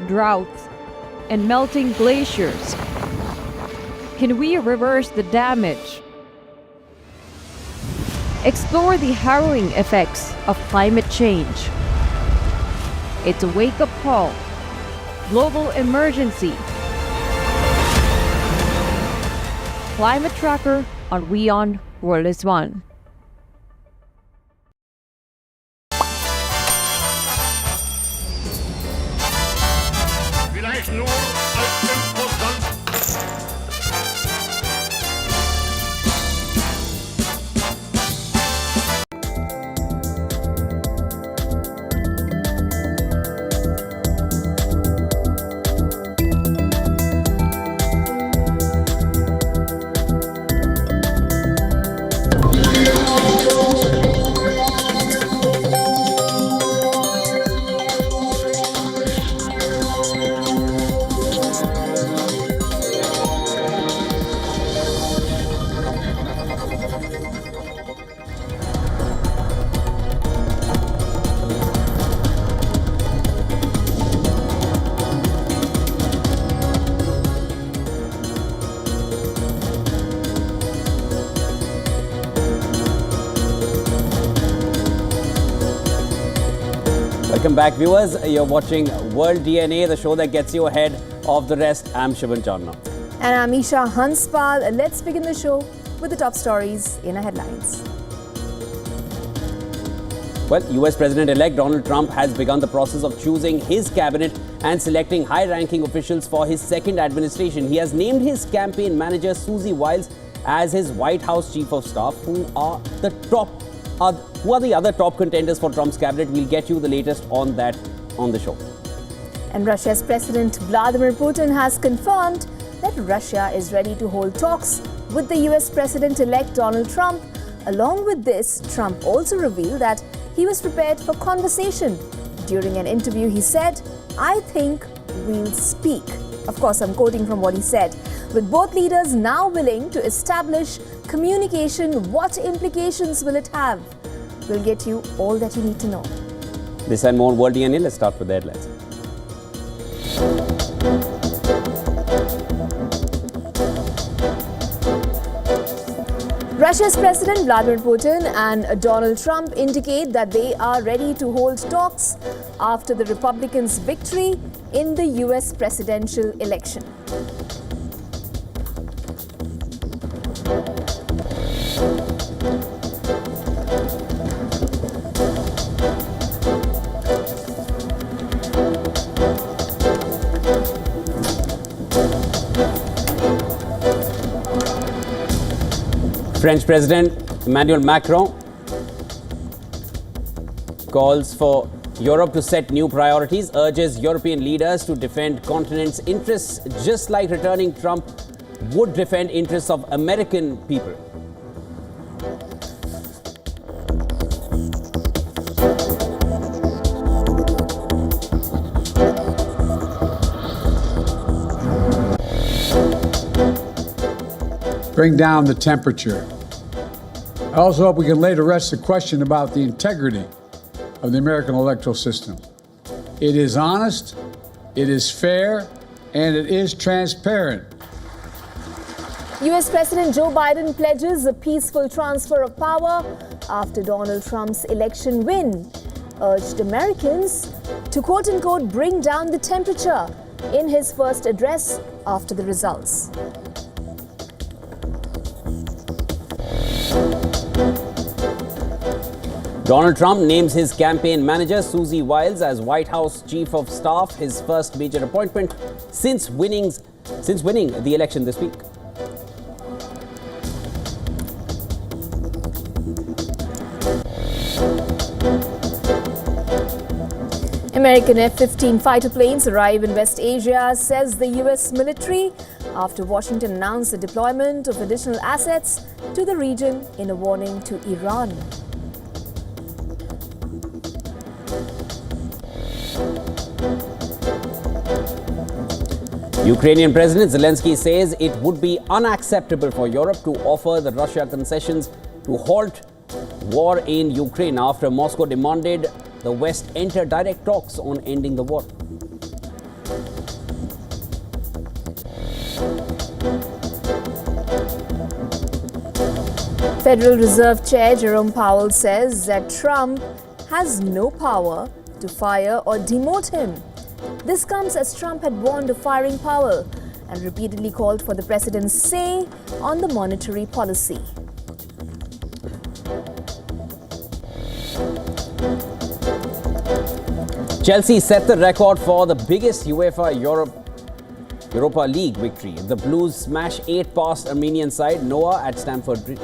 droughts and melting glaciers? Can we reverse the damage? Explore the harrowing effects of climate change. It's a wake-up call. Global emergency. Climate Tracker on WION World is One. Vielleicht nur als 5%. Welcome back, viewers. You're watching World DNA, the show that gets you ahead of the rest. I'm Shivan Chandna. And I'm Isha Hanspal. Let's begin the show with the top stories in our headlines. Well, US President-elect Donald Trump has begun the process of choosing his cabinet and selecting high-ranking officials for his second administration. He has named his campaign manager, Susie Wiles, as his White House chief of staff. Who are the other top contenders for Trump's cabinet? We'll get you the latest on that on the show. And Russia's President Vladimir Putin has confirmed that Russia is ready to hold talks with the US President-elect Donald Trump. Along with this, Trump also revealed that he was prepared for conversation. During an interview, he said, "I think we'll speak." Of course, I'm quoting from what he said. With both leaders now willing to establish communication, what implications will it have? We'll get you all that you need to know. This and more World DNA. Let's start with the headlines. Russia's President Vladimir Putin and Donald Trump indicate that they are ready to hold talks after the Republicans' victory in the US presidential election. French President Emmanuel Macron calls for Europe to set new priorities, urges European leaders to defend continent's interests, just like returning Trump would defend interests of American people. Bring down the temperature. I also hope we can lay to rest the question about the integrity of the American electoral system. It is honest, it is fair, and it is transparent. US President Joe Biden pledges a peaceful transfer of power after Donald Trump's election win, urged Americans to quote-unquote bring down the temperature in his first address after the results. Donald Trump names his campaign manager, Susie Wiles, as White House chief of staff, his first major appointment since winning the election this week. American F-15 fighter planes arrive in West Asia, says the US military, after Washington announced the deployment of additional assets to the region in a warning to Iran. Ukrainian President Zelensky says it would be unacceptable for Europe to offer the Russia concessions to halt war in Ukraine after Moscow demanded the West enter direct talks on ending the war. Federal Reserve Chair Jerome Powell says that Trump has no power to fire or demote him. This comes as Trump had warned of firing Powell and repeatedly called for the president's say on the monetary policy. Chelsea set the record for the biggest UEFA Europa League victory. The Blues smash 8 past Armenian side Noah at Stamford Bridge.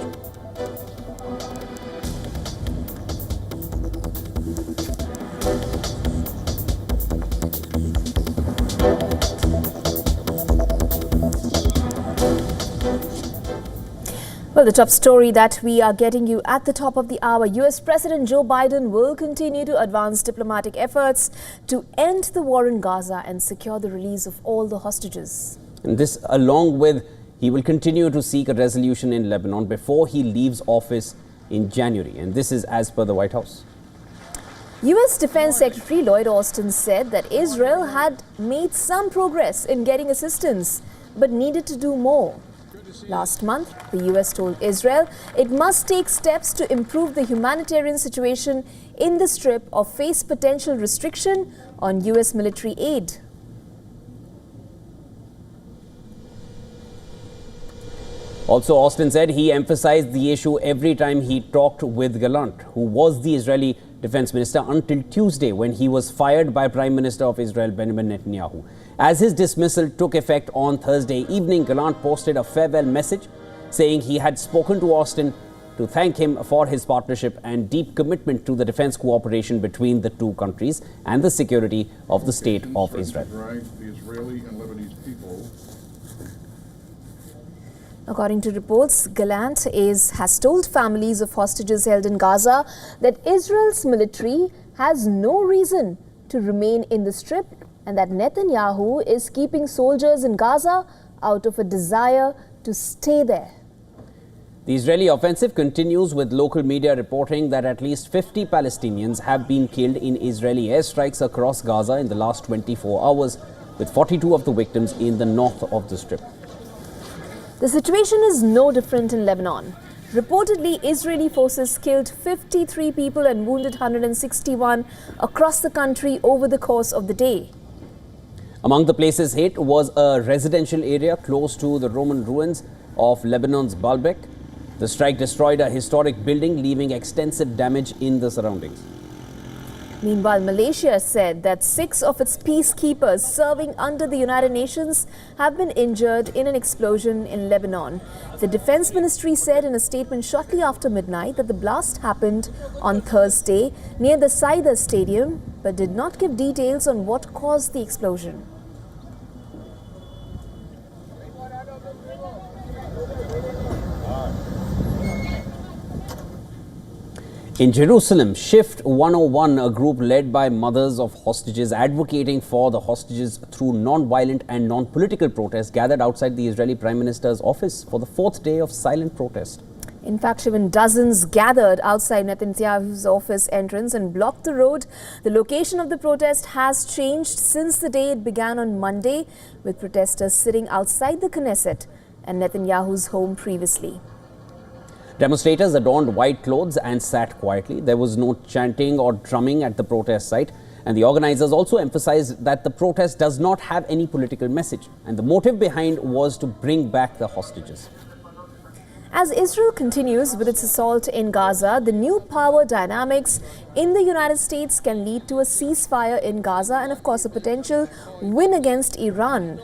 Well, the top story that we are getting you at the top of the hour. US President Joe Biden will continue to advance diplomatic efforts to end the war in Gaza and secure the release of all the hostages. And this along with he will continue to seek a resolution in Lebanon before he leaves office in January. And this is as per the White House. US Defense Secretary Lloyd Austin said that Israel had made some progress in getting assistance, but needed to do more. Last month, the US told Israel it must take steps to improve the humanitarian situation in the Strip or face potential restriction on US military aid. Also, Austin said he emphasized the issue every time he talked with Gallant, who was the Israeli defense minister until Tuesday when he was fired by Prime Minister of Israel Benjamin Netanyahu. As his dismissal took effect on Thursday evening, Gallant posted a farewell message saying he had spoken to Austin to thank him for his partnership and deep commitment to the defense cooperation between the two countries and the security of the state of Israel. The Israeli and Lebanese people. According to reports, Gallant has told families of hostages held in Gaza that Israel's military has no reason to remain in the Strip and that Netanyahu is keeping soldiers in Gaza out of a desire to stay there. The Israeli offensive continues with local media reporting that at least 50 Palestinians have been killed in Israeli airstrikes across Gaza in the last 24 hours, with 42 of the victims in the north of the Strip. The situation is no different in Lebanon. Reportedly, Israeli forces killed 53 people and wounded 161 across the country over the course of the day. Among the places hit was a residential area close to the Roman ruins of Lebanon's Baalbek. The strike destroyed a historic building, leaving extensive damage in the surroundings. Meanwhile, Malaysia said that 6 of its peacekeepers serving under the United Nations have been injured in an explosion in Lebanon. The Defense Ministry said in a statement shortly after midnight that the blast happened on Thursday near the Saida Stadium, but did not give details on what caused the explosion. In Jerusalem, Shift 101, a group led by mothers of hostages advocating for the hostages through non-violent and non-political protest, gathered outside the Israeli Prime Minister's office for the 4th day of silent protest. In fact, even dozens gathered outside Netanyahu's office entrance and blocked the road. The location of the protest has changed since the day it began on Monday, with protesters sitting outside the Knesset and Netanyahu's home previously. Demonstrators adorned white clothes and sat quietly. There was no chanting or drumming at the protest site. And the organizers also emphasized that the protest does not have any political message. And the motive behind was to bring back the hostages. As Israel continues with its assault in Gaza, the new power dynamics in the United States can lead to a ceasefire in Gaza and, of course, a potential win against Iran.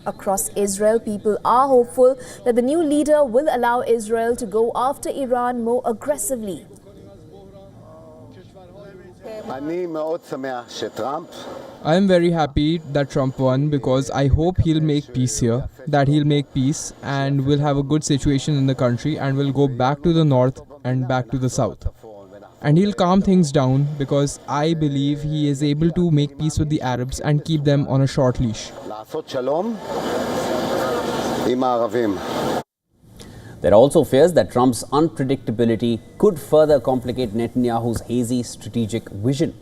Across Israel, people are hopeful that the new leader will allow Israel to go after Iran more aggressively. I am very happy that Trump won because I hope he'll make peace here, that he'll make peace and we'll have a good situation in the country and we'll go back to the north and back to the south. And he'll calm things down because I believe he is able to make peace with the Arabs and keep them on a short leash. There are also fears that Trump's unpredictability could further complicate Netanyahu's hazy strategic vision.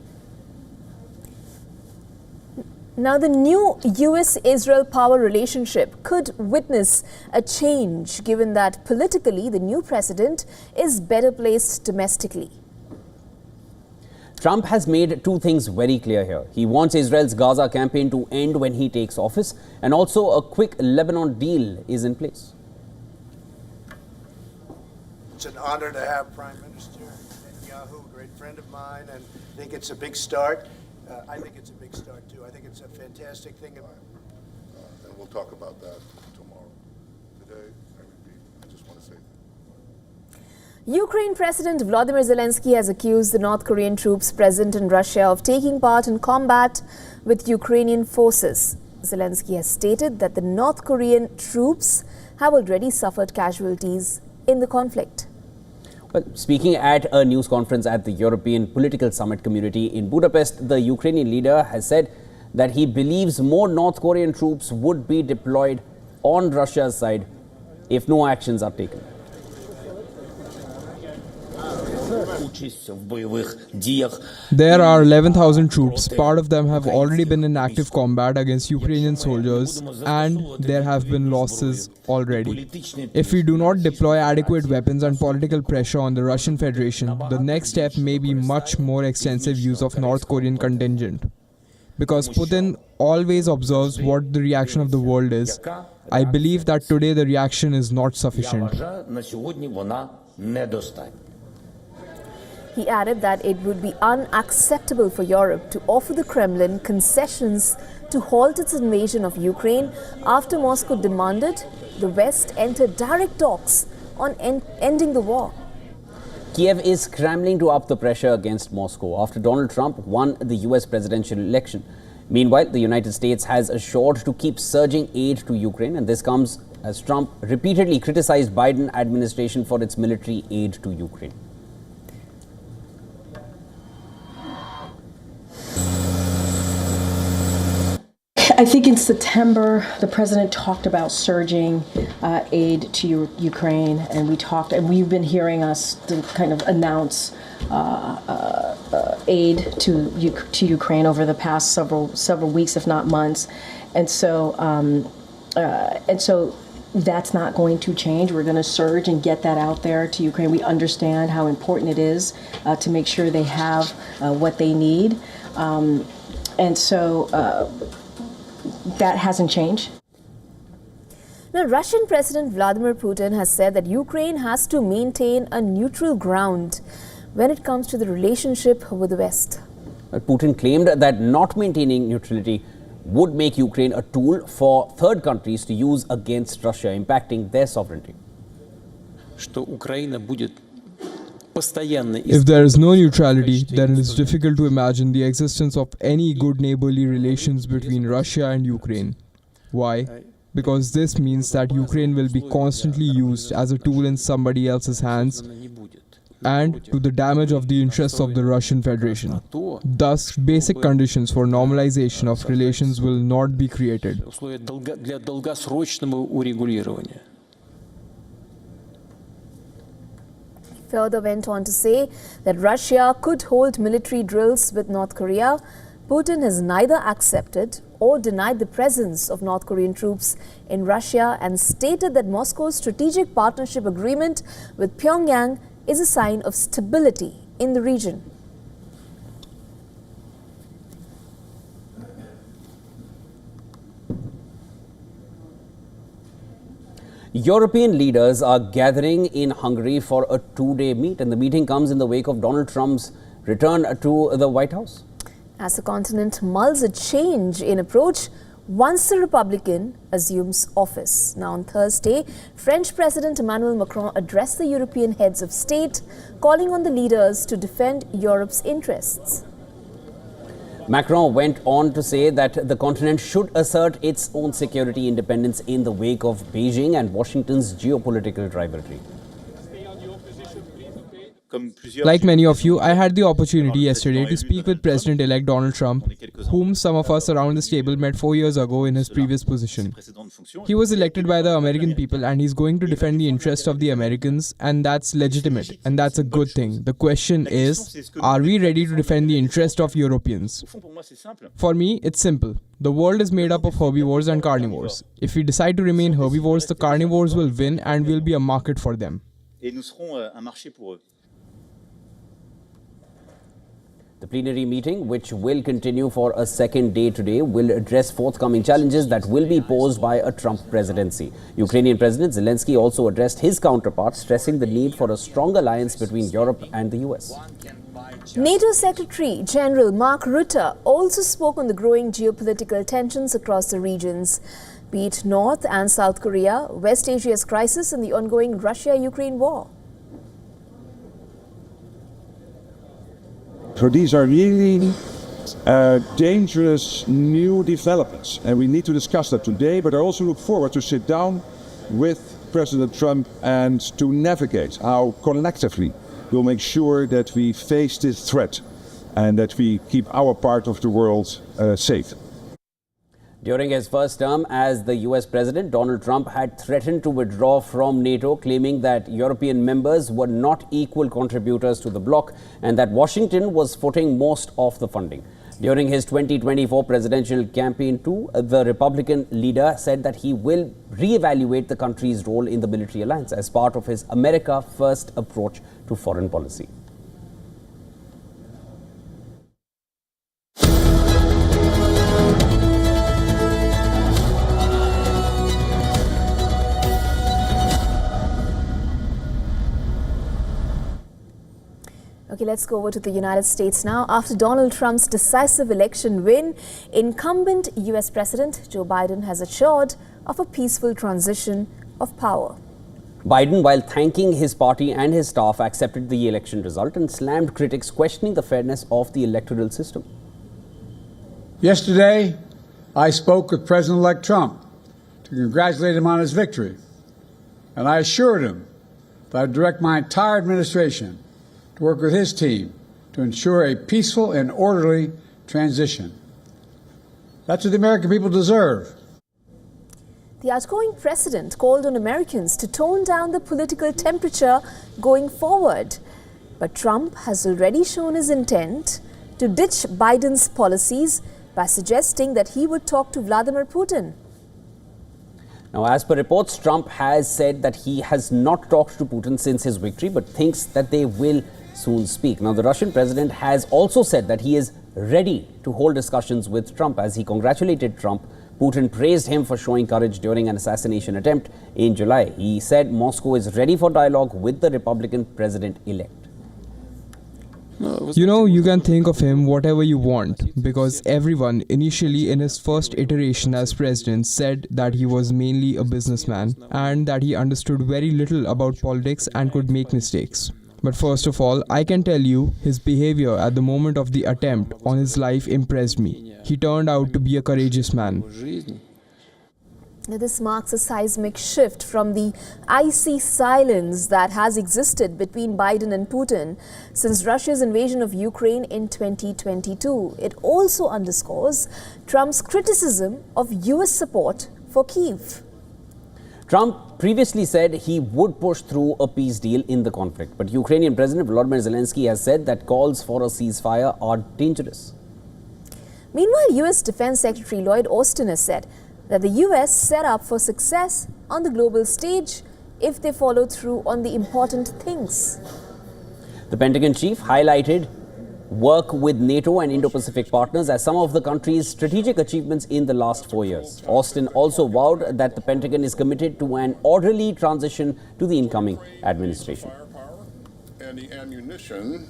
Now, the new US-Israel power relationship could witness a change given that politically the new president is better placed domestically. Trump has made two things very clear here. He wants Israel's Gaza campaign to end when he takes office, and also a quick Lebanon deal is in place. It's an honor to have Prime Minister Netanyahu, a great friend of mine, and I think it's a big start. I think it's a big start, too. I think it's a fantastic thing. And we'll talk about that tomorrow. Today, I just want to say Ukraine President Volodymyr Zelensky has accused the North Korean troops present in Russia of taking part in combat with Ukrainian forces. Zelensky has stated that the North Korean troops have already suffered casualties in the conflict. Well, speaking at a news conference at the European Political Summit community in Budapest, the Ukrainian leader has said that he believes more North Korean troops would be deployed on Russia's side if no actions are taken. There are 11,000 troops. Part of them have already been in active combat against Ukrainian soldiers, and there have been losses already. If we do not deploy adequate weapons and political pressure on the Russian Federation, the next step may be much more extensive use of North Korean contingent. Because Putin always observes what the reaction of the world is. I believe that today the reaction is not sufficient. He added that it would be unacceptable for Europe to offer the Kremlin concessions to halt its invasion of Ukraine after Moscow demanded the West enter direct talks on ending the war. Kiev is scrambling to up the pressure against Moscow after Donald Trump won the US presidential election. Meanwhile, the United States has assured to keep surging aid to Ukraine, and this comes as Trump repeatedly criticized Biden administration for its military aid to Ukraine. I think in September, the president talked about surging aid to Ukraine, and we've been hearing us to kind of announce aid to Ukraine over the past several weeks, if not months, and so that's not going to change. We're going to surge and get that out there to Ukraine. We understand how important it is to make sure they have what they need, and so. That hasn't changed. Now, Russian President Vladimir Putin has said that Ukraine has to maintain a neutral ground when it comes to the relationship with the West. Putin claimed that not maintaining neutrality would make Ukraine a tool for third countries to use against Russia, impacting their sovereignty. If there is no neutrality, then it is difficult to imagine the existence of any good neighborly relations between Russia and Ukraine. Why? Because this means that Ukraine will be constantly used as a tool in somebody else's hands and to the damage of the interests of the Russian Federation. Thus, basic conditions for normalization of relations will not be created. Further went on to say that Russia could hold military drills with North Korea. Putin has neither accepted or denied the presence of North Korean troops in Russia and stated that Moscow's strategic partnership agreement with Pyongyang is a sign of stability in the region. European leaders are gathering in Hungary for a two-day meet, and the meeting comes in the wake of Donald Trump's return to the White House. As the continent mulls a change in approach once the Republican assumes office. Now on Thursday, French President Emmanuel Macron addressed the European heads of state, calling on the leaders to defend Europe's interests. Macron went on to say that the continent should assert its own security independence in the wake of Beijing and Washington's geopolitical rivalry. Like many of you, I had the opportunity yesterday to speak with President-elect Donald Trump, whom some of us around this table met 4 years ago in his previous position. He was elected by the American people and he's going to defend the interests of the Americans, and that's legitimate and that's a good thing. The question is, are we ready to defend the interest of Europeans? For me, it's simple. The world is made up of herbivores and carnivores. If we decide to remain herbivores, the carnivores will win and we'll be a market for them. The plenary meeting, which will continue for a second day today, will address forthcoming challenges that will be posed by a Trump presidency. Ukrainian President Zelensky also addressed his counterpart, stressing the need for a strong alliance between Europe and the US. NATO Secretary General Mark Rutte also spoke on the growing geopolitical tensions across the regions, be it North and South Korea, West Asia's crisis and the ongoing Russia-Ukraine war. So these are really dangerous new developments, and we need to discuss that today, but I also look forward to sit down with President Trump and to navigate how collectively we'll make sure that we face this threat and that we keep our part of the world safe. During his first term as the US president, Donald Trump had threatened to withdraw from NATO, claiming that European members were not equal contributors to the bloc and that Washington was footing most of the funding. During his 2024 presidential campaign too, the Republican leader said that he will re-evaluate the country's role in the military alliance as part of his America First approach to foreign policy. Okay, let's go over to the United States now. After Donald Trump's decisive election win, incumbent US President Joe Biden has assured of a peaceful transition of power. Biden, while thanking his party and his staff, accepted the election result and slammed critics questioning the fairness of the electoral system. Yesterday, I spoke with President-elect Trump to congratulate him on his victory, and I assured him that I would direct my entire administration to work with his team to ensure a peaceful and orderly transition. That's what the American people deserve. The outgoing president called on Americans to tone down the political temperature going forward. But Trump has already shown his intent to ditch Biden's policies by suggesting that he would talk to Vladimir Putin. Now, as per reports, Trump has said that he has not talked to Putin since his victory, but thinks that they will soon speak. Now, the Russian president has also said that he is ready to hold discussions with Trump. As he congratulated Trump, Putin praised him for showing courage during an assassination attempt in July. He said Moscow is ready for dialogue with the Republican president-elect. You know, you can think of him whatever you want, because everyone initially in his first iteration as president said that he was mainly a businessman and that he understood very little about politics and could make mistakes. But first of all, I can tell you, his behavior at the moment of the attempt on his life impressed me. He turned out to be a courageous man. Now, this marks a seismic shift from the icy silence that has existed between Biden and Putin since Russia's invasion of Ukraine in 2022. It also underscores Trump's criticism of US support for Kyiv. Trump previously said he would push through a peace deal in the conflict, but Ukrainian President Volodymyr Zelensky has said that calls for a ceasefire are dangerous. Meanwhile, US Defense Secretary Lloyd Austin has said that the US set up for success on the global stage if they follow through on the important things. The Pentagon chief highlighted work with NATO and Indo-Pacific partners as some of the country's strategic achievements in the last 4 years. Austin also vowed that the Pentagon is committed to an orderly transition to the incoming administration. Firepower and the ammunition.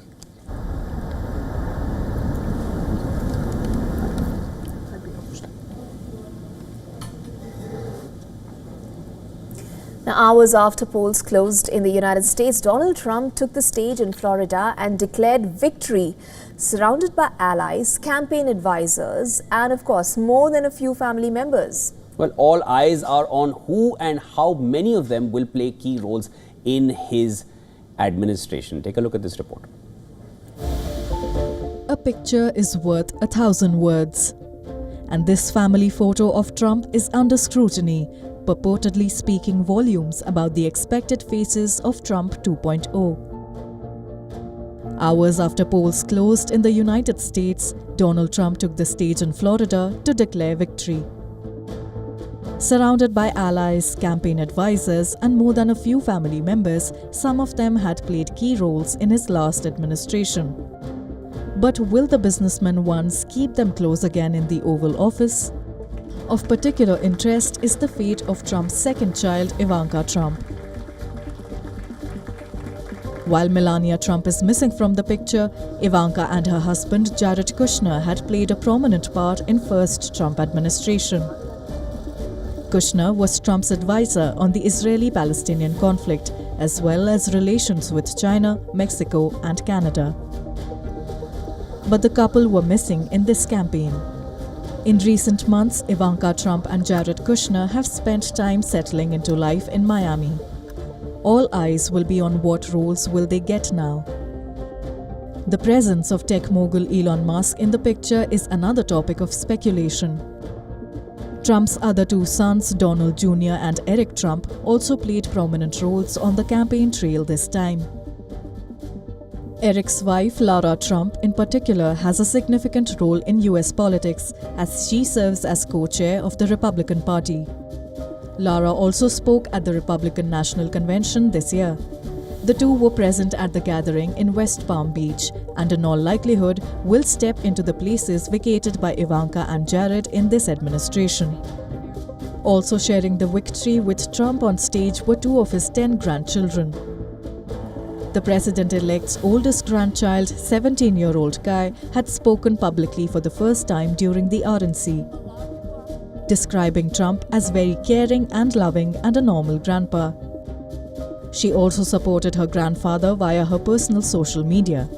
Now, hours after polls closed in the United States, Donald Trump took the stage in Florida and declared victory, surrounded by allies, campaign advisors, and of course, more than a few family members. Well, all eyes are on who and how many of them will play key roles in his administration. Take a look at this report. A picture is worth 1,000 words. And this family photo of Trump is under scrutiny, purportedly speaking volumes about the expected faces of Trump 2.0. Hours after polls closed in the United States, Donald Trump took the stage in Florida to declare victory. Surrounded by allies, campaign advisors, and more than a few family members, some of them had played key roles in his last administration. But will the businessman once keep them close again in the Oval Office? Of particular interest is the fate of Trump's second child, Ivanka Trump. While Melania Trump is missing from the picture, Ivanka and her husband Jared Kushner had played a prominent part in first Trump administration. Kushner was Trump's advisor on the Israeli-Palestinian conflict, as well as relations with China, Mexico, and Canada. But the couple were missing in this campaign. In recent months, Ivanka Trump and Jared Kushner have spent time settling into life in Miami. All eyes will be on what roles will they get now. The presence of tech mogul Elon Musk in the picture is another topic of speculation. Trump's other two sons, Donald Jr. and Eric Trump, also played prominent roles on the campaign trail this time. Eric's wife, Lara Trump, in particular, has a significant role in US politics as she serves as co-chair of the Republican Party. Lara also spoke at the Republican National Convention this year. The two were present at the gathering in West Palm Beach and in all likelihood will step into the places vacated by Ivanka and Jared in this administration. Also sharing the victory with Trump on stage were two of his 10 grandchildren. The president-elect's oldest grandchild, 17-year-old Kai, had spoken publicly for the first time during the RNC, describing Trump as very caring and loving and a normal grandpa. She also supported her grandfather via her personal social media.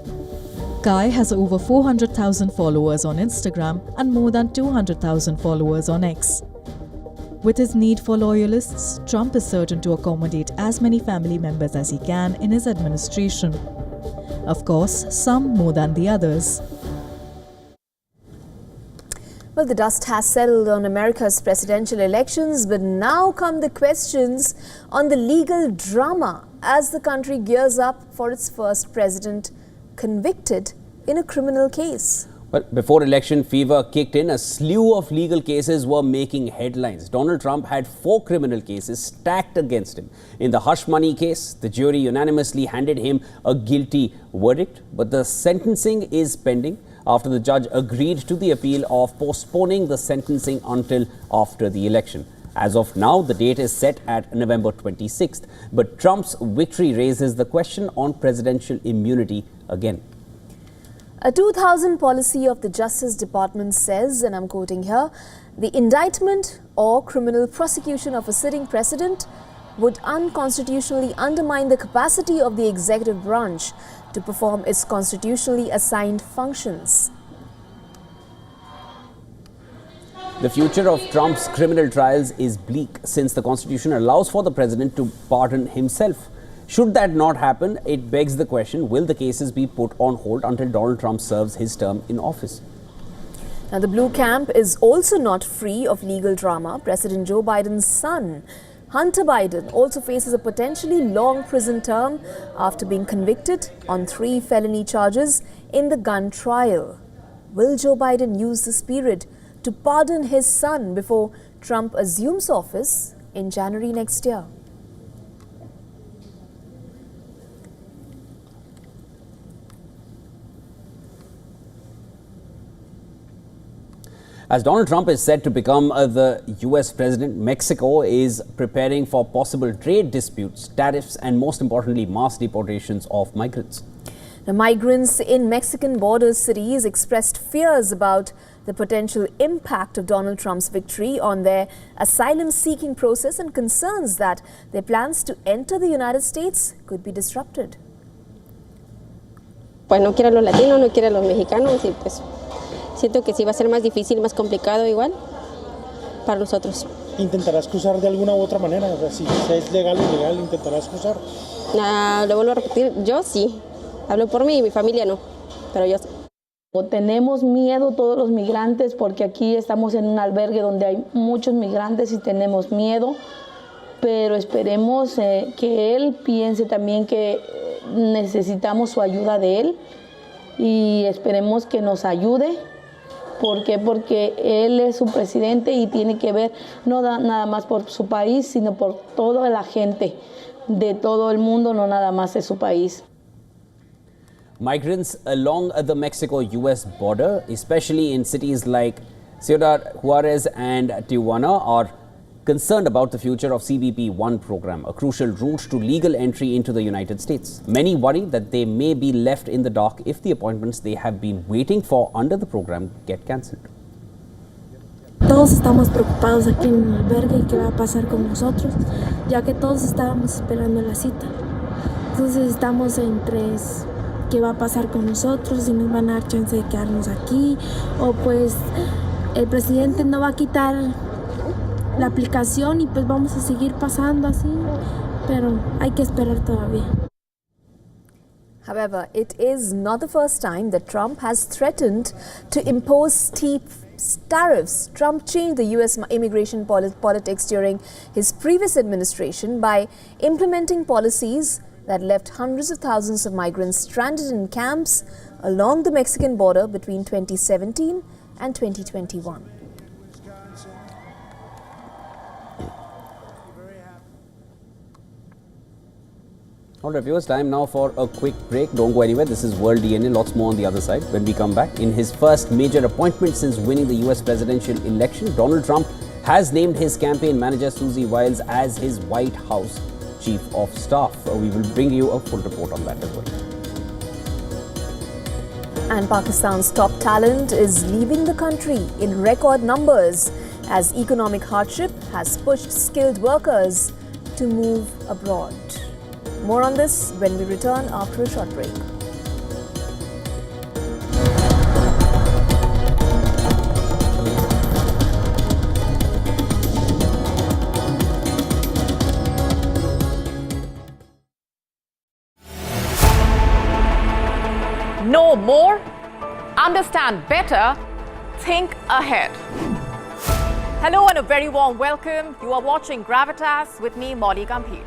Kai has over 400,000 followers on Instagram and more than 200,000 followers on X. With his need for loyalists, Trump is certain to accommodate as many family members as he can in his administration. Of course, some more than the others. Well, the dust has settled on America's presidential elections, but now come the questions on the legal drama as the country gears up for its first president convicted in a criminal case. Well, before election fever kicked in, a slew of legal cases were making headlines. Donald Trump had 4 criminal cases stacked against him. In the hush money case, the jury unanimously handed him a guilty verdict, but the sentencing is pending after the judge agreed to the appeal of postponing the sentencing until after the election. As of now, the date is set at November 26th, but Trump's victory raises the question on presidential immunity again. A 2000 policy of the Justice Department says, and I'm quoting here, the indictment or criminal prosecution of a sitting president would unconstitutionally undermine the capacity of the executive branch to perform its constitutionally assigned functions. The future of Trump's criminal trials is bleak since the Constitution allows for the president to pardon himself. Should that not happen, it begs the question, will the cases be put on hold until Donald Trump serves his term in office? Now, the blue camp is also not free of legal drama. President Joe Biden's son, Hunter Biden, also faces a potentially long prison term after being convicted on 3 felony charges in the gun trial. Will Joe Biden use this period to pardon his son before Trump assumes office in January next year? As Donald Trump is set to become the US president, Mexico is preparing for possible trade disputes, tariffs, and most importantly, mass deportations of migrants. The migrants in Mexican border cities expressed fears about the potential impact of Donald Trump's victory on their asylum-seeking process and concerns that their plans to enter the United States could be disrupted. Pues no quiere a los latinos, no quiere a los mexicanos y pues siento que sí va a ser más difícil, más complicado igual para nosotros. intentarás cruzar de alguna u otra manera. O sea, si es legal o ilegal, intentarás cruzar. Lo vuelvo a repetir, yo sí. Hablo por mí y mi familia no, pero yo sí. Tenemos miedo todos los migrantes porque aquí estamos en un albergue donde hay muchos migrantes y tenemos miedo, pero esperemos que él piense también que necesitamos su ayuda de él y esperemos que nos ayude. ¿Por qué? Porque él es su presidente y tiene que ver no nada más por su país, sino por toda la gente de todo el mundo, no nada más de su país. Migrants along the Mexico-US border, especially in cities like Ciudad Juarez and Tijuana, are concerned about the future of CBP-1 program, a crucial route to legal entry into the United States. Many worry that they may be left in the dark if the appointments they have been waiting for under the program get cancelled. Todos estamos preocupados aquí en el albergue y qué va a pasar con nosotros, ya que todos estábamos esperando la cita. Entonces estamos entre qué va a pasar con nosotros, si nos van a dar chance de quedarnos aquí, o pues el presidente no va a quitar la aplicación y pues vamos a seguir pasando así, pero hay que esperar todavía. However, it is not the first time that Trump has threatened to impose steep tariffs. Trump changed the U.S. immigration politics during his previous administration by implementing policies that left hundreds of thousands of migrants stranded in camps along the Mexican border between 2017 and 2021. All right, viewers, time now for a quick break. Don't go anywhere. This is World DNA. Lots more on the other side when we come back. In his first major appointment since winning the US presidential election, Donald Trump has named his campaign manager Susie Wiles as his White House Chief of Staff. We will bring you a full report on that as well. And Pakistan's top talent is leaving the country in record numbers as economic hardship has pushed skilled workers to move abroad. More on this when we return after a short break. Know more, understand better, think ahead. Hello and a very warm welcome. You are watching Gravitas with me, Molly Gambhir.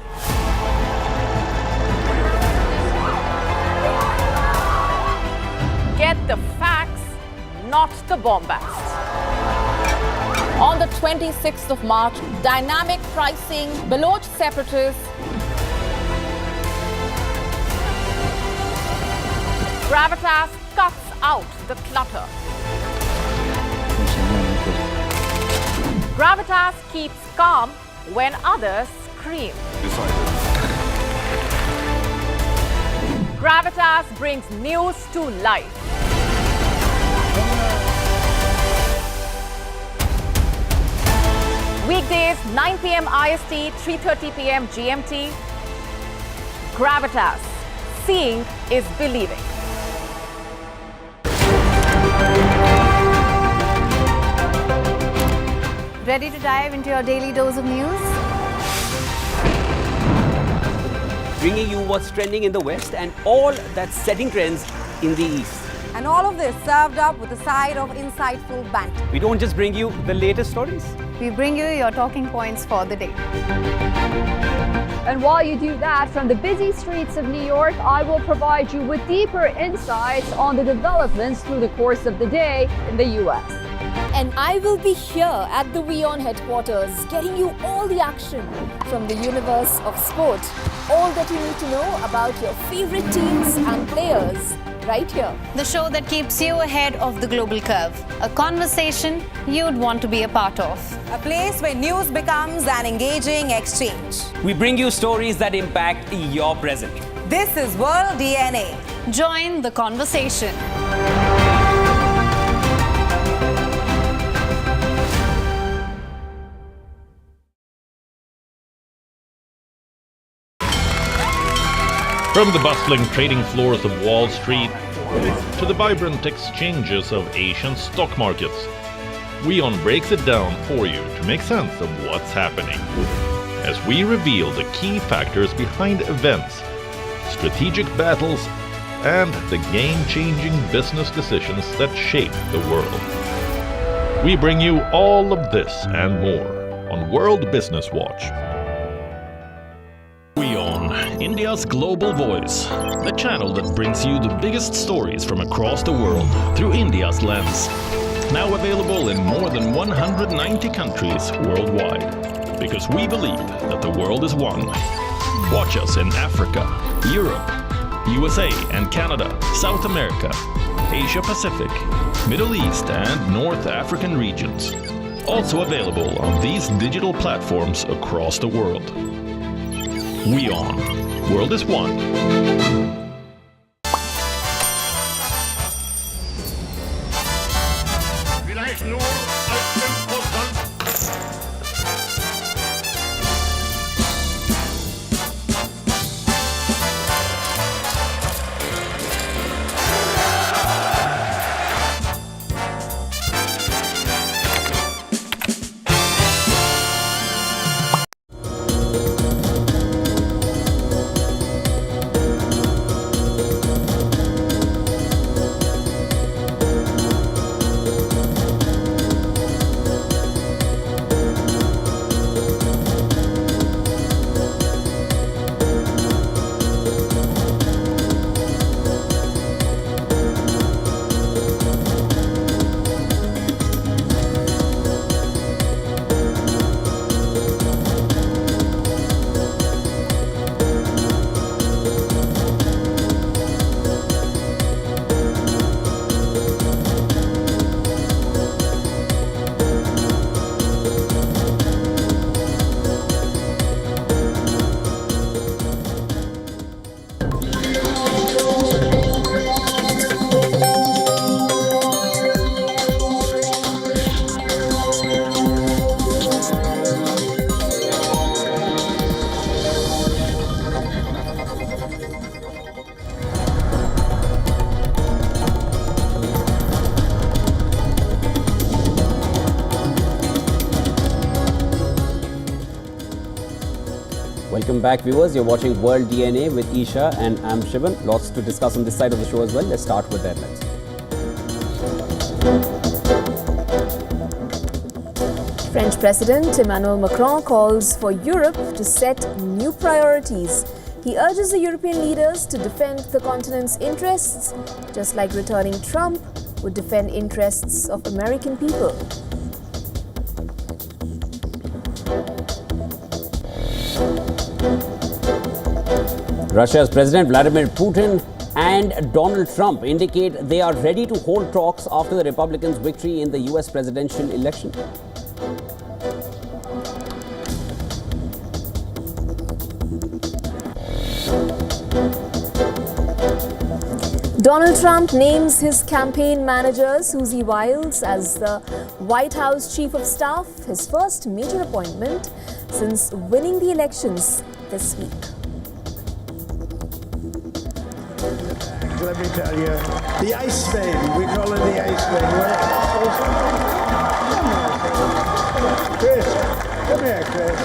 Get the facts, not the bombast. On the 26th of March, dynamic pricing, Baloch separatists, Gravitas cuts out the clutter. Gravitas keeps calm when others scream. Gravitas brings news to life. Weekdays, 9 p.m. IST, 3:30 p.m. GMT. Gravitas. Seeing is believing. Ready to dive into your daily dose of news? Bringing you what's trending in the West and all that's setting trends in the East. And all of this served up with a side of insightful banter. We don't just bring you the latest stories. We bring you your talking points for the day. And while you do that, from the busy streets of New York, I will provide you with deeper insights on the developments through the course of the day in the U.S. And I will be here at the WION headquarters, getting you all the action from the universe of sport. All that you need to know about your favorite teams and players, right here. The show that keeps you ahead of the global curve. A conversation you'd want to be a part of. A place where news becomes an engaging exchange. We bring you stories that impact your present. This is World DNA. Join the conversation. From the bustling trading floors of Wall Street to the vibrant exchanges of Asian stock markets, WION breaks it down for you to make sense of what's happening, as we reveal the key factors behind events, strategic battles, and the game-changing business decisions that shape the world. We bring you all of this and more on World Business Watch. WION, India's global voice, the channel that brings you the biggest stories from across the world through India's lens. Now available in more than 190 countries worldwide, because we believe that the world is one. Watch us in Africa, Europe, USA and Canada, South America, Asia Pacific, Middle East and North African regions. Also available on these digital platforms across the world. WION, World is One. Welcome back, viewers. You're watching World DNA with Isha and I'm Shivan. Lots to discuss on this side of the show as well. Let's start with the headlines. French President Emmanuel Macron calls for Europe to set new priorities. He urges the European leaders to defend the continent's interests, just like returning Trump would defend interests of American people. Russia's President Vladimir Putin and Donald Trump indicate they are ready to hold talks after the Republicans' victory in the US presidential election. Donald Trump names his campaign manager, Susie Wiles, as the White House Chief of Staff, his first major appointment since winning the elections this week. Let me tell you, the ice vein, we call it the ice vein. Chris, come here, Chris.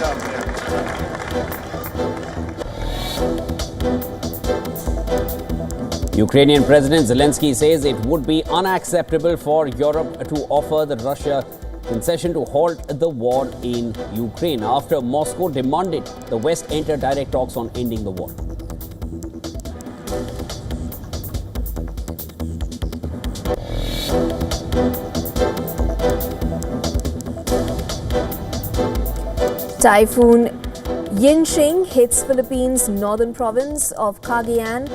Ukrainian President Zelensky says it would be unacceptable for Europe to offer the Russia concession to halt the war in Ukraine after Moscow demanded the West enter direct talks on ending the war. Typhoon Yinxing hits Philippines' northern province of Cagayan,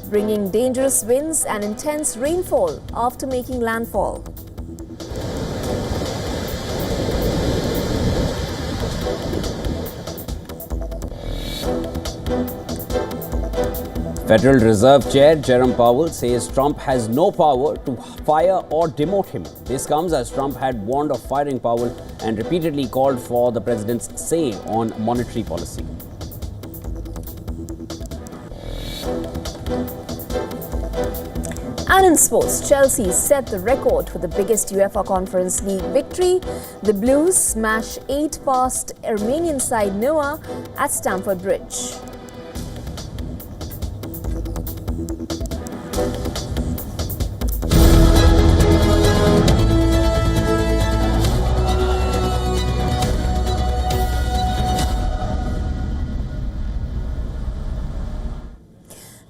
bringing dangerous winds and intense rainfall after making landfall. Federal Reserve Chair Jerome Powell says Trump has no power to fire or demote him. This comes as Trump had warned of firing Powell and repeatedly called for the president's say on monetary policy. And in sports, Chelsea set the record for the biggest UEFA Conference League victory. The Blues smash 8 past Armenian side Noah at Stamford Bridge.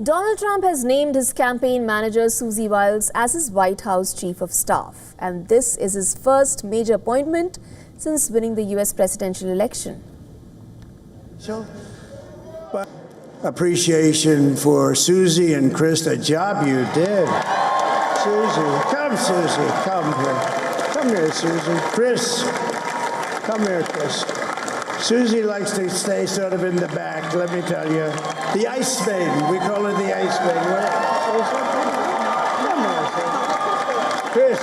Donald Trump has named his campaign manager Susie Wiles as his White House Chief of Staff, and this is his first major appointment since winning the U.S. presidential election. Appreciation for Susie and Chris, the job you did. Susie, come here. Come here, Susie. Chris, come here, Chris. Susie likes to stay sort of in the back, let me tell you. The Ice Maiden, we call her the Ice Maiden. Come here, Chris.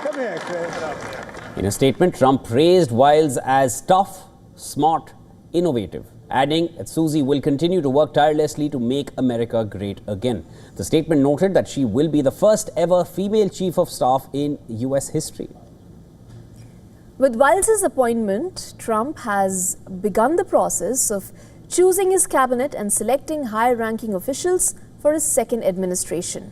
Come here, Chris. In a statement, Trump praised Wiles as tough, smart, innovative, adding that Susie will continue to work tirelessly to make America great again. The statement noted that she will be the first ever female chief of staff in U.S. history. With Wiles' appointment, Trump has begun the process of choosing his cabinet and selecting high-ranking officials for his second administration.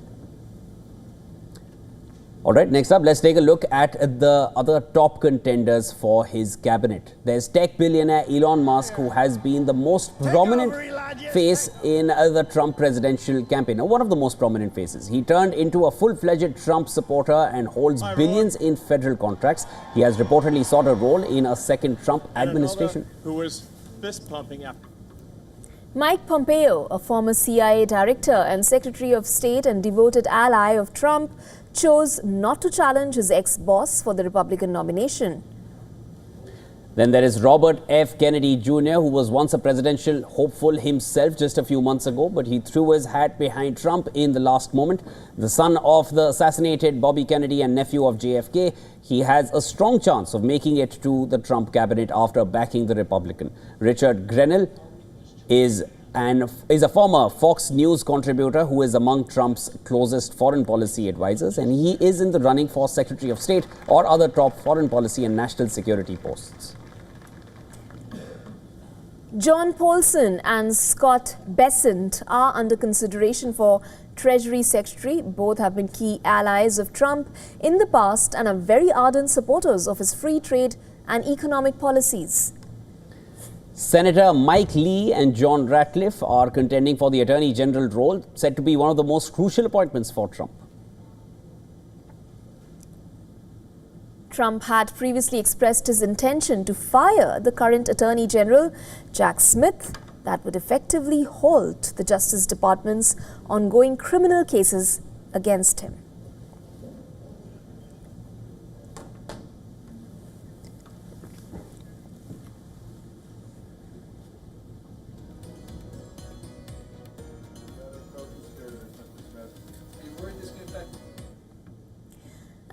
All right, next up, let's take a look at the other top contenders for his cabinet. There's tech billionaire Elon Musk, who has been the most prominent face in the Trump presidential campaign. Now, one of the most prominent faces. He turned into a full-fledged Trump supporter and holds billions in federal contracts. He has reportedly sought a role in a second Trump administration. Who was fist pumping after. Mike Pompeo, a former CIA director and Secretary of State and devoted ally of Trump, chose not to challenge his ex-boss for the Republican nomination. Then there is Robert F. Kennedy Jr., who was once a presidential hopeful himself just a few months ago, but he threw his hat behind Trump in the last moment. The son of the assassinated Bobby Kennedy and nephew of JFK, he has a strong chance of making it to the Trump cabinet after backing the Republican. Richard Grenell is a former Fox News contributor who is among Trump's closest foreign policy advisors, and he is in the running for Secretary of State or other top foreign policy and national security posts. John Paulson and Scott Bessent are under consideration for Treasury Secretary. Both have been key allies of Trump in the past and are very ardent supporters of his free trade and economic policies. Senator Mike Lee and John Ratcliffe are contending for the Attorney General role, said to be one of the most crucial appointments for Trump. Trump had previously expressed his intention to fire the current Attorney General, Jack Smith, that would effectively halt the Justice Department's ongoing criminal cases against him.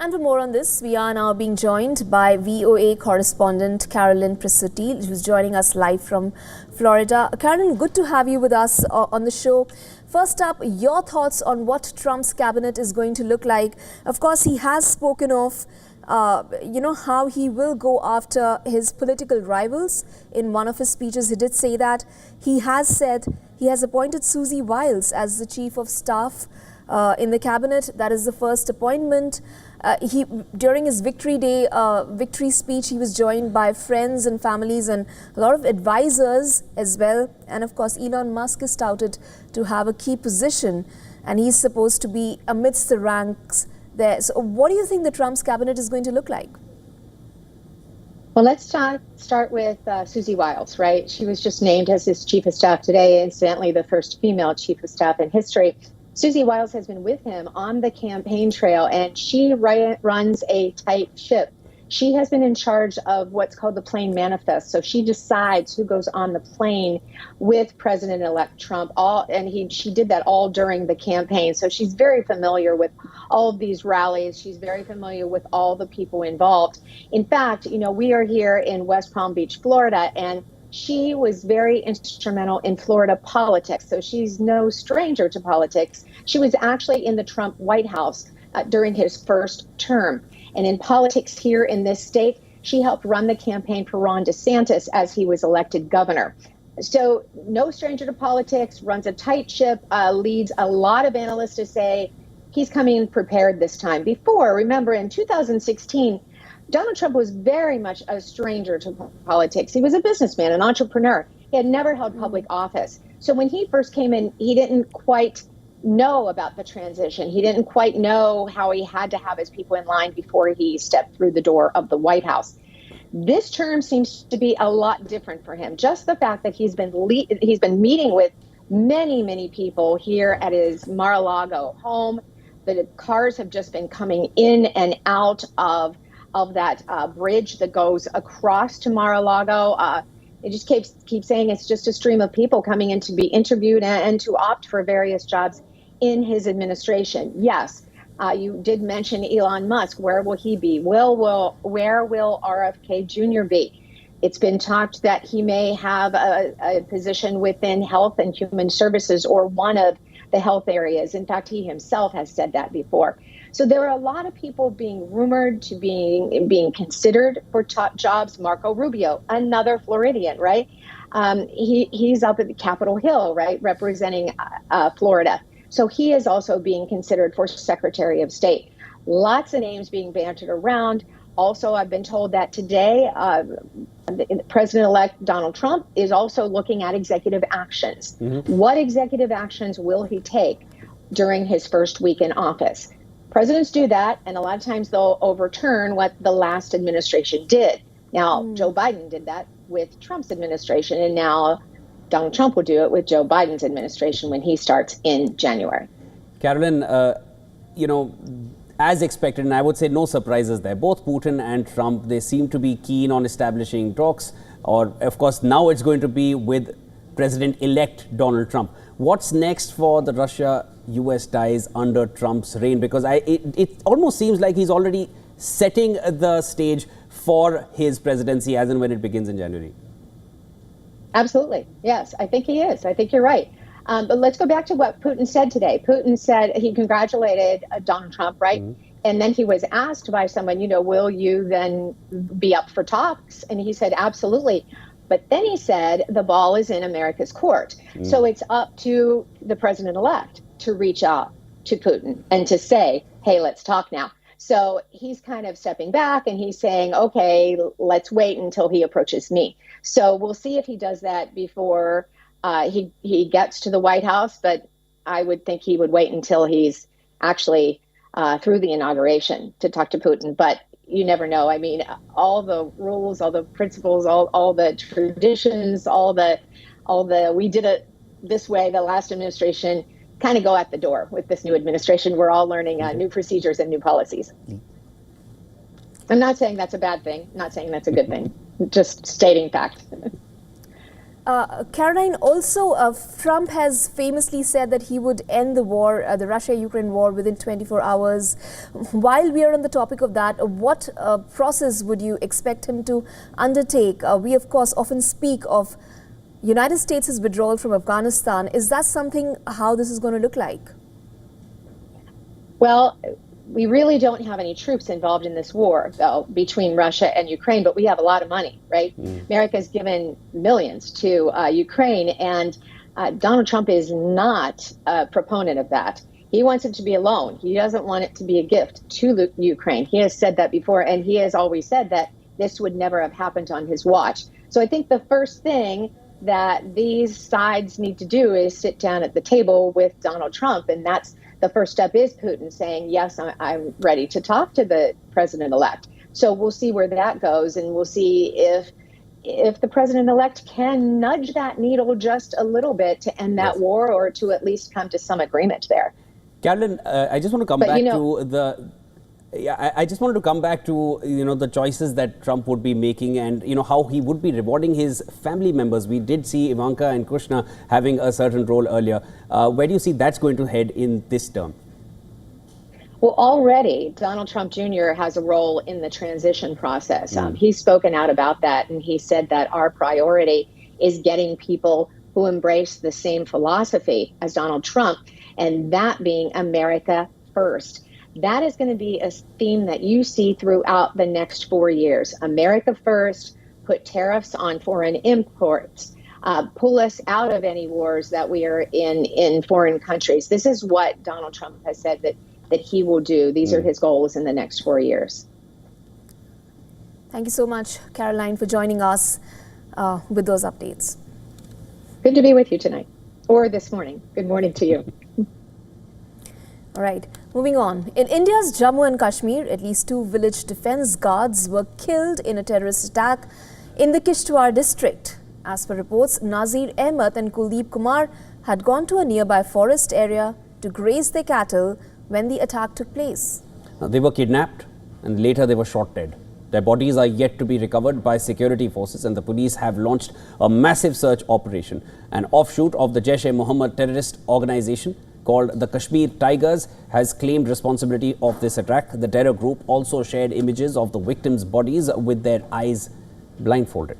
And for more on this, we are now being joined by VOA correspondent Carolyn Prisutti, who's joining us live from Florida. Carolyn, good to have you with us on the show. First up, your thoughts on what Trump's cabinet is going to look like. Of course, he has spoken of how he will go after his political rivals. In one of his speeches, he did say that he has said he has appointed Susie Wiles as the chief of staff in the cabinet. That is the first appointment. During his victory speech, he was joined by friends and families and a lot of advisors as well. And of course, Elon Musk is touted to have a key position, and he's supposed to be amidst the ranks there. So what do you think the Trump's cabinet is going to look like? Well, let's start with Susie Wiles, right? She was just named as his chief of staff today, incidentally, the first female chief of staff in history. Susie Wiles has been with him on the campaign trail, and she runs a tight ship. She has been in charge of what's called the plane manifest. So she decides who goes on the plane with President-elect Trump. She did that all during the campaign. So she's very familiar with all of these rallies. She's very familiar with all the people involved. In fact, we are here in West Palm Beach, Florida, and She was very instrumental in Florida politics, so she's no stranger to politics. She was actually in the Trump White House during his first term. And in politics here in this state, she helped run the campaign for Ron DeSantis as he was elected governor. So no stranger to politics, runs a tight ship, leads a lot of analysts to say he's coming prepared this time. Before, remember, in 2016, Donald Trump was very much a stranger to politics. He was a businessman, an entrepreneur. He had never held public office. So when he first came in, he didn't quite know about the transition. He didn't quite know how he had to have his people in line before he stepped through the door of the White House. This term seems to be a lot different for him. Just the fact that he's been meeting with many people here at his Mar-a-Lago home. The cars have just been coming in and out of that bridge that goes across to Mar-a-Lago. It just keeps saying it's just a stream of people coming in to be interviewed and to opt for various jobs in his administration. Yes, you did mention Elon Musk. Where will he be? Where will RFK Jr. be? It's been talked that he may have a position within health and human services or one of the health areas. In fact, he himself has said that before. So there are a lot of people being rumored to being considered for top jobs. Marco Rubio, another Floridian, right? He's up at Capitol Hill, right, representing Florida. So he is also being considered for Secretary of State. Lots of names being bantered around. Also, I've been told that today, President-elect Donald Trump is also looking at executive actions. What executive actions will he take during his first week in office? Presidents do that, and a lot of times they'll overturn what the last administration did. Now, Joe Biden did that with Trump's administration, and now Donald Trump will do it with Joe Biden's administration when he starts in January. Carolyn, as expected, and I would say no surprises there, both Putin and Trump, they seem to be keen on establishing talks, or of course now it's going to be with President-elect Donald Trump. What's next for the Russia-US ties under Trump's reign? Because it almost seems like he's already setting the stage for his presidency as and when it begins in January. Absolutely. Yes, I think he is. I think you're right. But let's go back to what Putin said today. Putin said he congratulated Donald Trump, right? And then he was asked by someone, will you then be up for talks? And he said, absolutely. But then he said, the ball is in America's court. So it's up to the president-elect to reach out to Putin and to say, hey, let's talk now. So he's kind of stepping back and he's saying, okay, let's wait until he approaches me. So we'll see if he does that before he gets to the White House. But I would think he would wait until he's actually through the inauguration to talk to Putin. But you never know. I mean, all the rules, all the principles, all the traditions, all the we did it this way, the last administration, kind of go out the door with this new administration. We're all learning new procedures and new policies. I'm not saying that's a bad thing, not saying that's a good thing, just stating fact. Caroline, also Trump has famously said that he would end the war, the Russia-Ukraine war, within 24 hours. While we are on the topic of that, what process would you expect him to undertake? We, of course, often speak of United States' withdrawal from Afghanistan. Is that something, how this is going to look like? Well, we really don't have any troops involved in this war, though, between Russia and Ukraine, but we have a lot of money, right? America's given millions to Ukraine, and Donald Trump is not a proponent of that. He wants it to be a loan. He doesn't want it to be a gift to Ukraine. He has said that before, and he has always said that this would never have happened on his watch. So I think the first thing that these sides need to do is sit down at the table with Donald Trump, and that's the first step is Putin saying, yes, I'm ready to talk to the president-elect. So we'll see where that goes, and we'll see if the president-elect can nudge that needle just a little bit to end that war, or to at least come to some agreement there. Carolyn, I just want to come back to the... I just wanted to come back to the choices that Trump would be making, and how he would be rewarding his family members. We did see Ivanka and Kushner having a certain role earlier. Where do you see that's going to head in this term? Well, already Donald Trump Jr. has a role in the transition process. He's spoken out about that, and he said that our priority is getting people who embrace the same philosophy as Donald Trump, and that being America first. That is going to be a theme that you see throughout the next 4 years. America first, put tariffs on foreign imports, pull us out of any wars that we are in foreign countries. This is what Donald Trump has said that he will do. These are his goals in the next 4 years. Thank you so much, Caroline, for joining us with those updates. Good to be with you tonight, or this morning. Good morning to you. All right, moving on. In India's Jammu and Kashmir, at least 2 village defense guards were killed in a terrorist attack in the Kishtwar district. As per reports, Nazir Ahmed and Kuldeep Kumar had gone to a nearby forest area to graze their cattle when the attack took place. They were kidnapped and later they were shot dead. Their bodies are yet to be recovered by security forces, and the police have launched a massive search operation. An offshoot of the Jaish-e-Mohammed terrorist organization called the Kashmir Tigers has claimed responsibility of this attack. The terror group also shared images of the victims' bodies with their eyes blindfolded.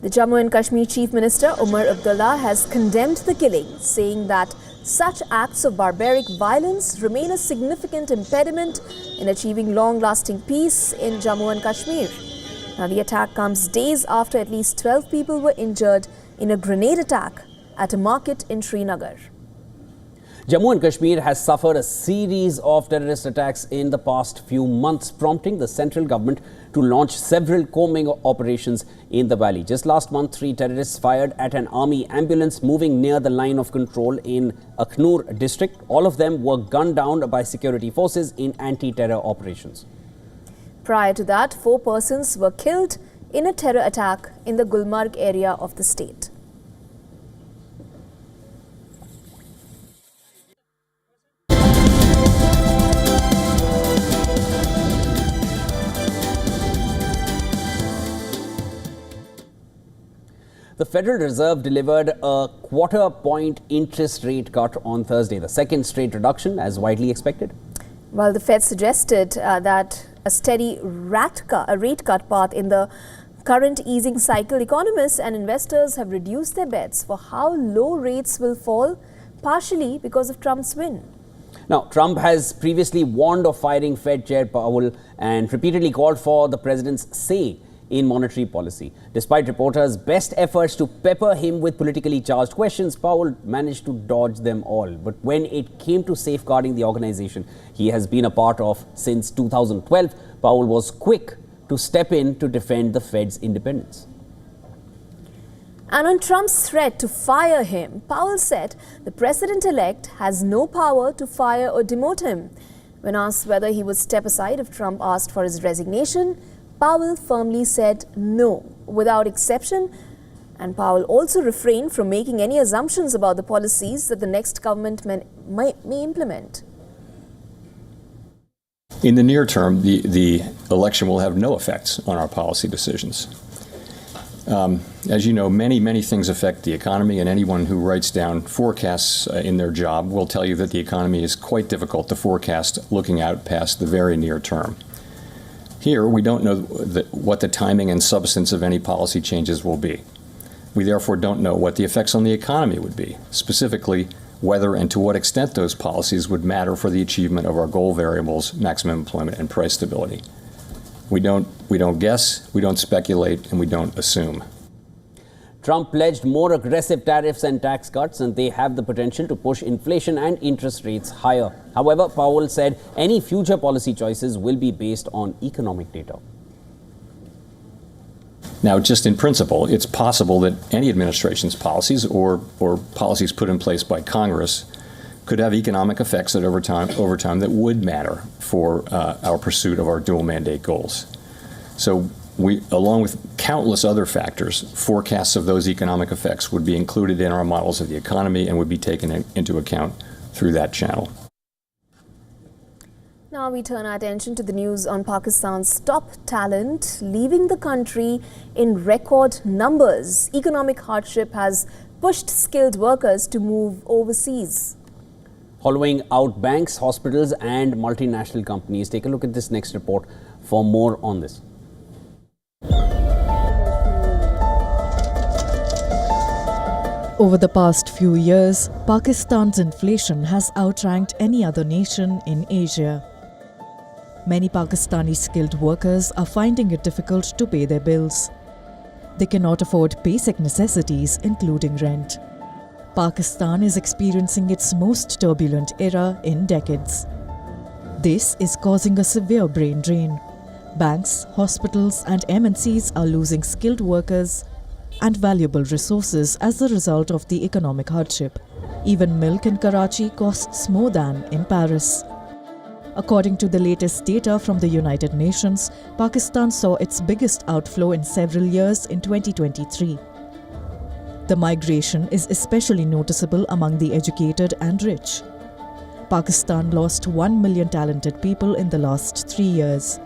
The Jammu and Kashmir Chief Minister Umar Abdullah has condemned the killing, saying that such acts of barbaric violence remain a significant impediment in achieving long-lasting peace in Jammu and Kashmir. Now, the attack comes days after at least 12 people were injured in a grenade attack at a market in Srinagar. Jammu and Kashmir has suffered a series of terrorist attacks in the past few months, prompting the central government to launch several combing operations in the valley. Just last month, 3 terrorists fired at an army ambulance moving near the line of control in Akhnur district. All of them were gunned down by security forces in anti-terror operations. Prior to that, 4 persons were killed in a terror attack in the Gulmarg area of the state. The Federal Reserve delivered a quarter-point interest rate cut on Thursday, the second straight reduction as widely expected. Well, the Fed suggested that a steady rate cut path in the current easing cycle. Economists and investors have reduced their bets for how low rates will fall, partially because of Trump's win. Now, Trump has previously warned of firing Fed Chair Powell and repeatedly called for the president's say in monetary policy. Despite reporters' best efforts to pepper him with politically charged questions, Powell managed to dodge them all. But when it came to safeguarding the organization he has been a part of since 2012, Powell was quick to step in to defend the Fed's independence. And on Trump's threat to fire him, Powell said the president-elect has no power to fire or demote him. When asked whether he would step aside if Trump asked for his resignation, Powell firmly said no, without exception, and Powell also refrained from making any assumptions about the policies that the next government may implement. In the near term, the election will have no effects on our policy decisions. As you know, many things affect the economy, and anyone who writes down forecasts in their job will tell you that the economy is quite difficult to forecast looking out past the very near term. Here, we don't know what the timing and substance of any policy changes will be. We therefore don't know what the effects on the economy would be, specifically whether and to what extent those policies would matter for the achievement of our goal variables, maximum employment and price stability. We don't guess, we don't speculate, and we don't assume. Trump pledged more aggressive tariffs and tax cuts, and they have the potential to push inflation and interest rates higher. However, Powell said any future policy choices will be based on economic data. Now, just in principle, it's possible that any administration's policies or policies put in place by Congress could have economic effects that over time that would matter for our pursuit of our dual mandate goals. So we, along with countless other factors, forecasts of those economic effects would be included in our models of the economy and would be taken into account through that channel. Now we turn our attention to the news on Pakistan's top talent leaving the country in record numbers. Economic hardship has pushed skilled workers to move overseas. Hollowing out banks, hospitals and multinational companies. Take a look at this next report for more on this. Over the past few years, Pakistan's inflation has outranked any other nation in Asia. Many Pakistani skilled workers are finding it difficult to pay their bills. They cannot afford basic necessities, including rent. Pakistan is experiencing its most turbulent era in decades. This is causing a severe brain drain. Banks, hospitals, and MNCs are losing skilled workers and valuable resources as a result of the economic hardship. Even milk in Karachi costs more than in Paris. According to the latest data from the United Nations, Pakistan saw its biggest outflow in several years in 2023. The migration is especially noticeable among the educated and rich. Pakistan lost 1 million talented people in the last 3 years.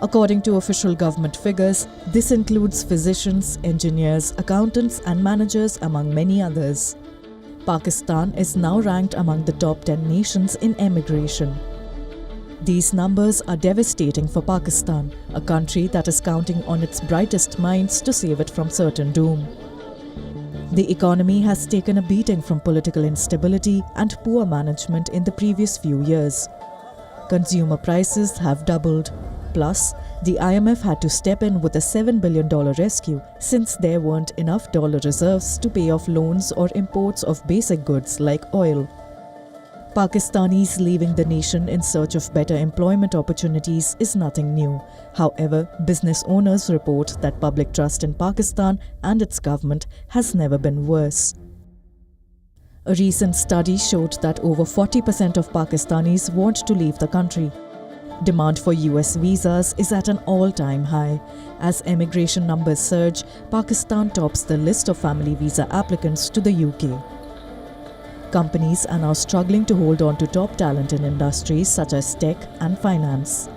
According to official government figures, this includes physicians, engineers, accountants, and managers, among many others. Pakistan is now ranked among the top 10 nations in emigration. These numbers are devastating for Pakistan, a country that is counting on its brightest minds to save it from certain doom. The economy has taken a beating from political instability and poor management in the previous few years. Consumer prices have doubled. Plus, the IMF had to step in with a $7 billion rescue since there weren't enough dollar reserves to pay off loans or imports of basic goods like oil. Pakistanis leaving the nation in search of better employment opportunities is nothing new. However, business owners report that public trust in Pakistan and its government has never been worse. A recent study showed that over 40% of Pakistanis want to leave the country. Demand for US visas is at an all-time high. As emigration numbers surge, Pakistan tops the list of family visa applicants to the UK. Companies are now struggling to hold on to top talent in industries such as tech and finance.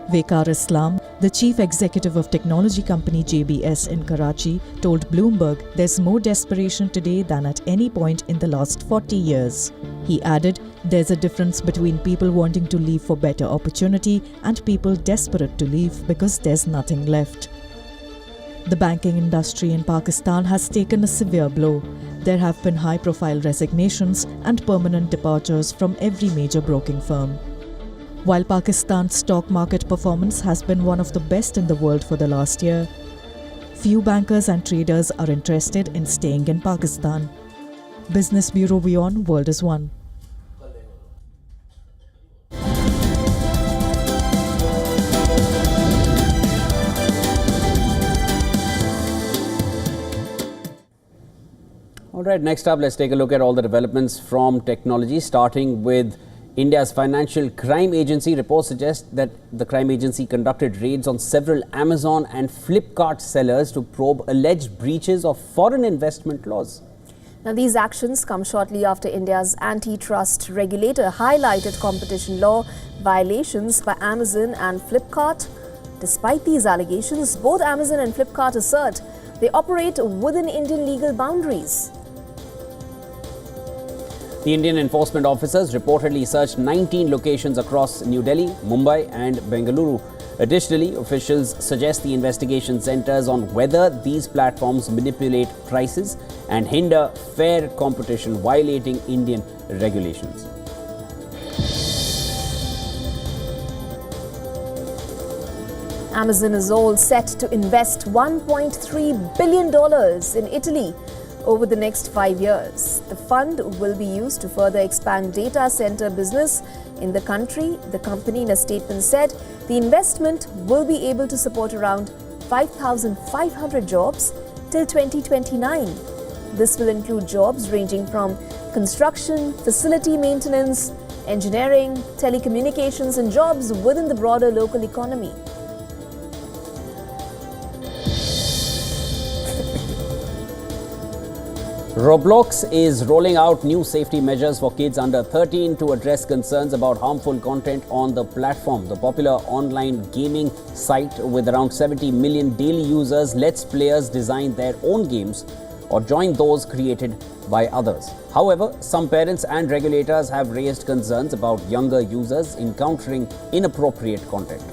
Waqar Islam, the chief executive of technology company JBS in Karachi, told Bloomberg there's more desperation today than at any point in the last 40 years. He added, there's a difference between people wanting to leave for better opportunity and people desperate to leave because there's nothing left. The banking industry in Pakistan has taken a severe blow. There have been high-profile resignations and permanent departures from every major broking firm. While Pakistan's stock market performance has been one of the best in the world for the last year, few bankers and traders are interested in staying in Pakistan. Business Bureau WION World is One. All right, next up, let's take a look at all the developments from technology, starting with India's Financial Crime Agency. Reports suggest that the crime agency conducted raids on several Amazon and Flipkart sellers to probe alleged breaches of foreign investment laws. Now, these actions come shortly after India's antitrust regulator highlighted competition law violations by Amazon and Flipkart. Despite these allegations, both Amazon and Flipkart assert they operate within Indian legal boundaries. The Indian enforcement officers reportedly searched 19 locations across New Delhi, Mumbai and Bengaluru. Additionally, officials suggest the investigation centers on whether these platforms manipulate prices and hinder fair competition, violating Indian regulations. Amazon is all set to invest $1.3 billion in Italy over the next 5 years. The fund will be used to further expand data center business in the country. The company in a statement said the investment will be able to support around 5,500 jobs till 2029. This will include jobs ranging from construction, facility maintenance, engineering, telecommunications and jobs within the broader local economy. Roblox is rolling out new safety measures for kids under 13 to address concerns about harmful content on the platform. The popular online gaming site with around 70 million daily users lets players design their own games or join those created by others. However, some parents and regulators have raised concerns about younger users encountering inappropriate content.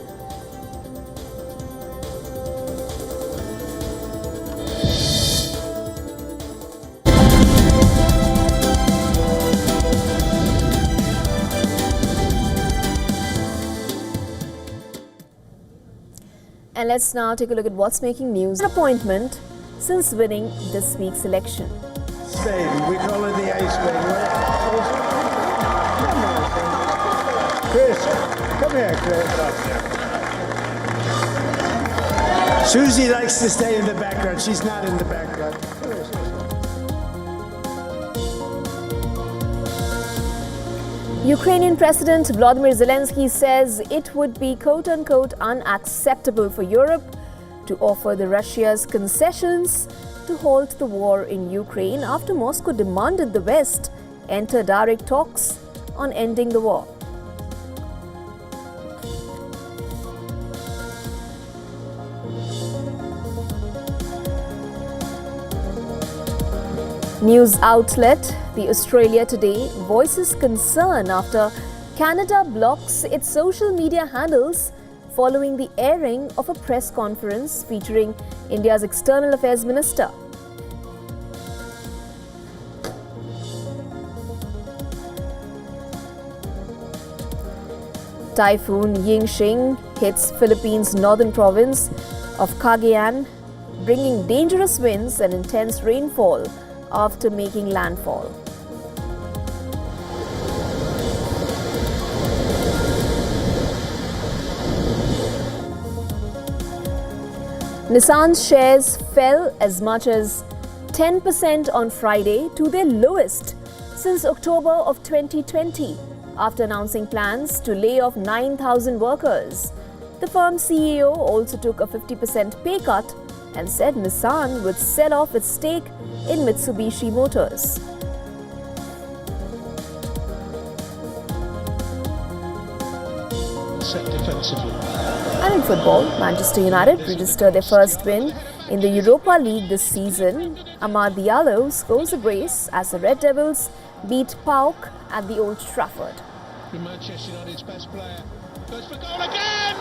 And let's now take a look at what's making news. An appointment since winning this week's election. Spain, we call it the ice vein. Chris, come here, Chris. Susie likes to stay in the background. She's not in the background. Ukrainian President Volodymyr Zelensky says it would be quote-unquote unacceptable for Europe to offer the Russia's concessions to halt the war in Ukraine after Moscow demanded the West enter direct talks on ending the war. News outlet The Australia Today voices concern after Canada blocks its social media handles following the airing of a press conference featuring India's External Affairs Minister. Typhoon Yingxing hits Philippines' northern province of Cagayan, bringing dangerous winds and intense rainfall after making landfall. Nissan's shares fell as much as 10% on Friday to their lowest since October of 2020 after announcing plans to lay off 9,000 workers. The firm's CEO also took a 50% pay cut and said Nissan would sell off its stake in Mitsubishi Motors. Set defensively. And in football, Manchester United registered their first win in the Europa League this season. Amad Diallo scores a brace as the Red Devils beat PAOK at the Old Trafford. Manchester United's best player goes for goal again,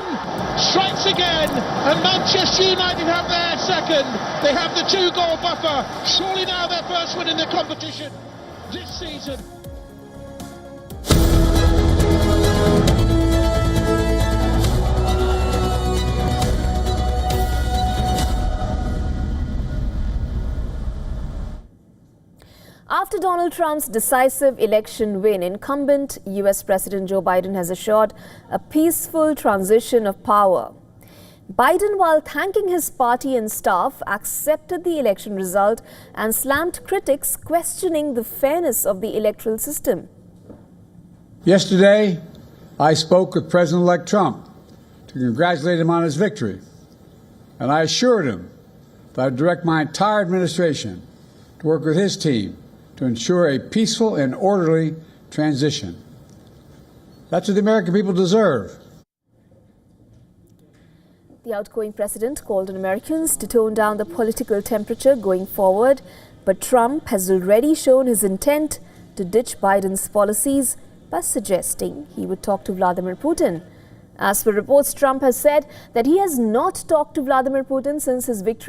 strikes again, and Manchester United have their second. They have the 2-goal buffer. Surely now their first win in the competition this season. After Donald Trump's decisive election win, incumbent US President Joe Biden has assured a peaceful transition of power. Biden, while thanking his party and staff, accepted the election result and slammed critics questioning the fairness of the electoral system. Yesterday, I spoke with President-elect Trump to congratulate him on his victory, and I assured him that I would direct my entire administration to work with his team to ensure a peaceful and orderly transition. That's what the American people deserve. The outgoing president called on Americans to tone down the political temperature going forward, but Trump has already shown his intent to ditch Biden's policies by suggesting he would talk to Vladimir Putin. As per reports, Trump has said that he has not talked to Vladimir Putin since his victory.